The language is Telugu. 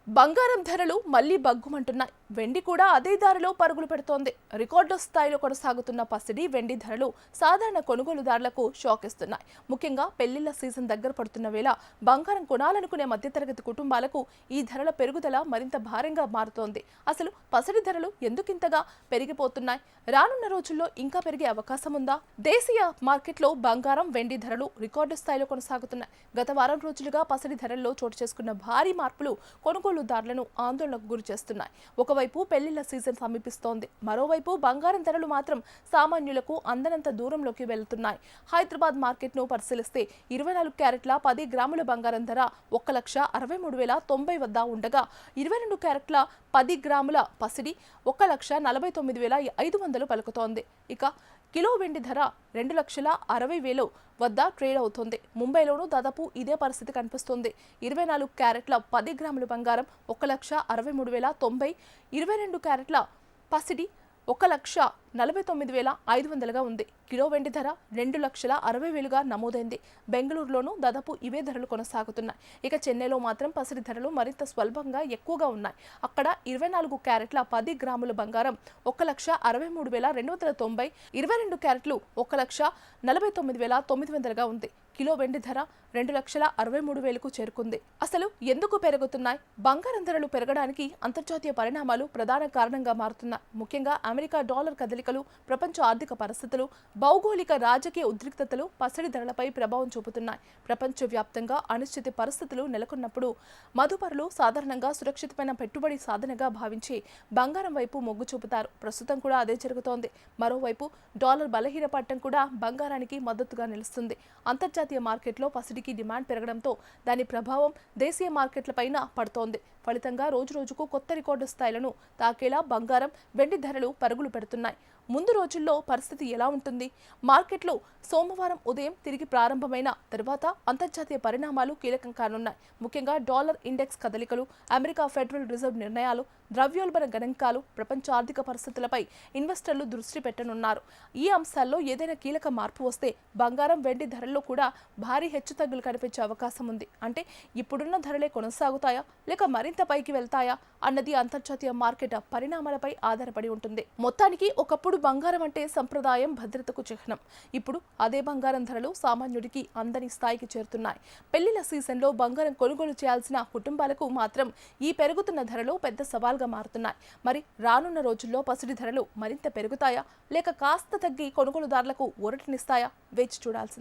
బంగారం ధరలు మళ్లీ బగ్గుమంటున్నాయి. వెండి కూడా అదే దారిలో పరుగులు పెడుతోంది. రికార్డు స్థాయిలో కొనసాగుతున్న పసిడి వెండి ధరలు సాధారణ కొనుగోలుదారులకు షాక్ ఇస్తున్నాయి. ముఖ్యంగా పెళ్లిళ్ల సీజన్ దగ్గర పడుతున్న వేళ బంగారం కొనాలనుకునే మధ్యతరగతి కుటుంబాలకు ఈ ధరల పెరుగుదల మరింత భారంగా మారుతోంది. అసలు పసిడి ధరలు ఎందుకింతగా పెరిగిపోతున్నాయి? రానున్న రోజుల్లో ఇంకా పెరిగే అవకాశం ఉందా? దేశీయ మార్కెట్లో బంగారం వెండి ధరలు రికార్డు స్థాయిలో కొనసాగుతున్నాయి. గత వారం రోజులుగా పసిడి ధరల్లో చోటు చేసుకున్న భారీ మార్పులు కొనుగోలుదారులను ఆందోళనకు గురి చేస్తున్నాయి. ఒకవైపు పెళ్లిళ్ల సీజన్ సమీపిస్తోంది, మరోవైపు బంగారం ధరలు మాత్రం సామాన్యులకు అందనంత దూరంలోకి వెళ్తున్నాయి. హైదరాబాద్ మార్కెట్ను పరిశీలిస్తే 24 క్యారెట్ల 10 గ్రాముల బంగారం ధర 1,63,90 వద్ద ఉండగా 22 క్యారెట్ల 10 గ్రాముల పసిడి 1,49,500 పలుకుతోంది. ఇక కిలో వెండి ధర 2,60,000 వద్ద ట్రేడ్ అవుతోంది. ముంబైలోనూ దాదాపు ఇదే పరిస్థితి కనిపిస్తోంది. 24 క్యారెట్ల 10 గ్రాముల బంగారం 1,63,090, 22 క్యారెట్ల పసిడి 1,49,500గా ఉంది. కిలో వెండి ధర 2,60,000గా నమోదైంది. బెంగళూరులోనూ దాదాపు ఇవే ధరలు కొనసాగుతున్నాయి. ఇక చెన్నైలో మాత్రం పసిడి ధరలు మరింత స్వల్పంగా ఎక్కువగా ఉన్నాయి. అక్కడ 24 క్యారెట్ల 10 గ్రాముల బంగారం 1,63,290, 22 క్యారెట్లు 1,49,900గా ఉంది. కిలో వెండి ధర 2,63,000కు చేరుకుంది. అసలు ఎందుకు పెరుగుతున్నాయి? బంగారం ధరలు పెరగడానికి అంతర్జాతీయ పరిణామాలు ప్రధాన కారణంగా మారుతున్నాయి. ముఖ్యంగా అమెరికా డాలర్ కదలికలు, ప్రపంచ ఆర్థిక పరిస్థితులు, భౌగోళిక రాజకీయ ఉద్రిక్తతలు పసిడి ధరలపై ప్రభావం చూపుతున్నాయి. ప్రపంచవ్యాప్తంగా అనిశ్చిత పరిస్థితులు నెలకొన్నప్పుడు మదుపరులు సాధారణంగా సురక్షితమైన పెట్టుబడి సాధనగా భావించి బంగారం వైపు మొగ్గు చూపుతారు. ప్రస్తుతం కూడా అదే జరుగుతోంది. మరోవైపు డాలర్ బలహీనపడటం కూడా బంగారానికి మద్దతుగా నిలుస్తుంది. అంతర్జాతీయ మార్కెట్లో పసిడికి డిమాండ్ పెరగడంతో దాని ప్రభావం దేశీయ మార్కెట్లపైన పడుతోంది. ఫలితంగా రోజురోజుకు కొత్త రికార్డు స్థాయిలను తాకేలా బంగారం, వెండి ధరలు పరుగులు పెడుతున్నాయి. ముందు రోజుల్లో పరిస్థితి ఎలా ఉంటుంది? మార్కెట్లో సోమవారం ఉదయం తిరిగి ప్రారంభమైన తర్వాత అంతర్జాతీయ పరిణామాలు కీలకం కానున్నాయి. ముఖ్యంగా డాలర్ ఇండెక్స్ కదలికలు, అమెరికా ఫెడరల్ రిజర్వ్ నిర్ణయాలు, ద్రవ్యోల్బణ గణాంకాలు, ప్రపంచ ఆర్థిక పరిస్థితులపై ఇన్వెస్టర్లు దృష్టి పెట్టనున్నారు. ఈ అంశాల్లో ఏదైనా కీలక మార్పు వస్తే బంగారం, వెండి ధరల్లో కూడా భారీ హెచ్చుతగ్గులు కనిపించే అవకాశం ఉంది. అంటే ఇప్పుడున్న ధరలే కొనసాగుతాయా లేక మరింత పైకి వెళ్తాయా అన్నది అంతర్జాతీయ మార్కెట్ పరిణామాలపై ఆధారపడి ఉంటుంది. మొత్తానికి ఒకప్పుడు బంగారం అంటే సంప్రదాయం, భద్రతకు చిహ్నం. ఇప్పుడు అదే బంగారం ధరలు సామాన్యుడికి అందని స్థాయికి చేరుతున్నాయి. పెళ్లిళ్ల సీజన్లో బంగారం కొనుగోలు చేయాల్సిన కుటుంబాలకు మాత్రం ఈ పెరుగుతున్న ధరలు పెద్ద సవాల్గా మారుతున్నాయి. మరి రానున్న రోజుల్లో పసిడి ధరలు మరింత పెరుగుతాయా లేక కాస్త తగ్గి కొనుగోలుదారులకు ఊరటనిస్తాయా? వేచి చూడాల్సింది.